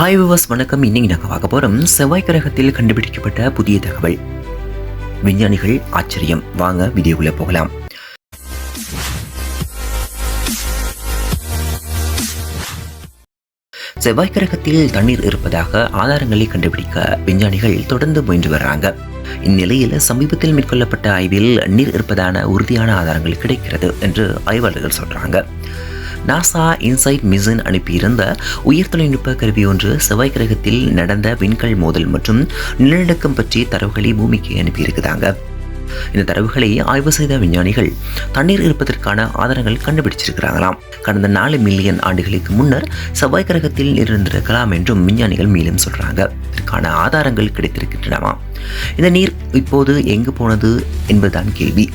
Hi viewers, வணக்கம். இன்னைக்கு நாங்கள் பார்க்க போகிறோம் செவ்வாய் கிரகத்தில் கண்டுபிடிக்கப்பட்ட புதிய தகவல். விஞ்ஞானிகள் ஆச்சரியம். வாங்க வீடியோக்குள்ளே போகலாம். செவ்வாய் கிரகத்தில் தண்ணீர் இருப்பதாக ஆதாரங்களை கண்டுபிடிக்க விஞ்ஞானிகள் தொடர்ந்து முயன்று வர்றாங்க. இந்நிலையில் சமீபத்தில் மேற்கொள்ளப்பட்ட ஆய்வில் நீர் இருப்பதான உறுதியான ஆதாரங்கள் கிடைக்கிறது என்று ஆய்வாளர்கள் சொல்றாங்க. நாசா இன்சைட் மிஷன் அனுப்பியிருந்த உயர் தொழில்நுட்ப கருவி ஒன்று செவ்வாய் கிரகத்தில் நடந்த விண்கல் மோதல் மற்றும் நிலநடுக்கம் பற்றி தரவுகளை பூமிக்கு அனுப்பியிருக்கிறாங்க. இந்த தரவுகளை ஆய்வு செய்த விஞ்ஞானிகள் தண்ணீர் இருப்பதற்கான ஆதாரங்கள் கண்டுபிடிச்சிருக்கிறாங்களாம். கடந்த 4 மில்லியன் ஆண்டுகளுக்கு முன்னர் செவ்வாய் கிரகத்தில் நீர் இருந்திருக்கலாம் என்றும் விஞ்ஞானிகள் மேலும் சொல்றாங்க. இதற்கான ஆதாரங்கள் கிடைத்திருக்கின்றனவா? இந்த நீர் இப்போது எங்கு போனது என்பதுதான் கேள்வி.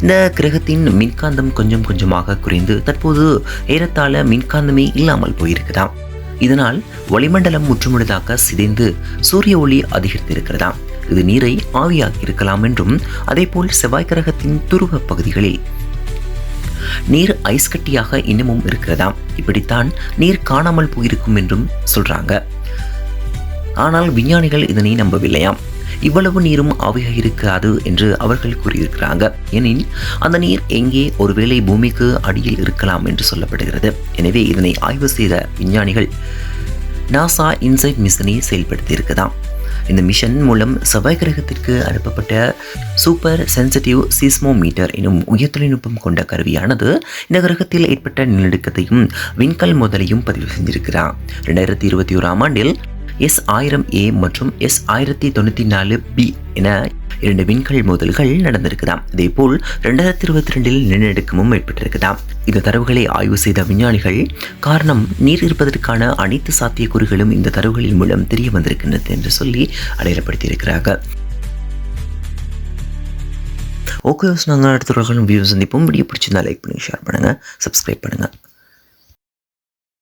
இந்த கிரகத்தின் மின்காந்தம் கொஞ்சம் கொஞ்சமாக குறைந்து தற்போது ஏறத்தாழ மின்காந்தமே இல்லாமல் போயிருக்குதாம். இதனால் வளிமண்டலம் முற்றுமுழுதாக சிதைந்து சூரிய ஒளி அதிகரித்திருக்கிறதாம். இது நீரை ஆவியாக்கி இருக்கலாம் என்றும், அதேபோல் செவ்வாய் கிரகத்தின் துருவ பகுதிகளில் நீர் ஐஸ் கட்டியாக இன்னமும் இருக்கிறதாம். இப்படித்தான் நீர் காணாமல் போயிருக்கும் என்றும் சொல்றாங்க. ஆனால் விஞ்ஞானிகள் இதனை நம்பவில்லையாம். இவ்வளவு நீரும் ஆவியாக இருக்காது என்று அவர்கள் கூறியிருக்கிறாங்க. எனில் அந்த நீர் எங்கே, ஒருவேளை பூமிக்கு அடியில் இருக்கலாம் என்று சொல்லப்படுகிறது. எனவே இதனை ஆய்வு செய்த விஞ்ஞானிகள் நாசா இன்சைட் மிஷனை செயல்படுத்தி இருக்குதாம். இந்த மிஷன் மூலம் செவ்வாய் கிரகத்திற்கு அனுப்பப்பட்ட சூப்பர் சென்சிட்டிவ் சீஸ்மோமீட்டர் எனும் உயர் தொழில்நுட்பம் கொண்ட கருவியானது இந்த கிரகத்தில் ஏற்பட்ட நிலநடுக்கத்தையும் விண்கல் மோதலையும் பதிவு செஞ்சிருக்கிறார். 2021 ஆண்டில் S1000A மற்றும் S1094B என 2 விண்கல் மோதல்கள் நடந்திருக்குதாம். அதேபோல் 2022 நிலநடுக்கமும் ஏற்பட்டிருக்குதாம். இந்த தரவுகளை ஆய்வு செய்த விஞ்ஞானிகள் காரணம் நீர் இருப்பதற்கான அனைத்து சாத்தியக்கூறுகளும் இந்த தரவுகளின் மூலம் தெரிய வந்திருக்கின்றது என்று சொல்லி அடையாளப்படுத்தி இருக்கிறார்கள். ஓகே, நாங்கள் அடுத்த வியூ சந்திப்போம். வீடியோ பிடிச்சிருந்தா லைக் பண்ணுங்க, ஷேர் பண்ணுங்க, சப்ஸ்கிரைப் பண்ணுங்க.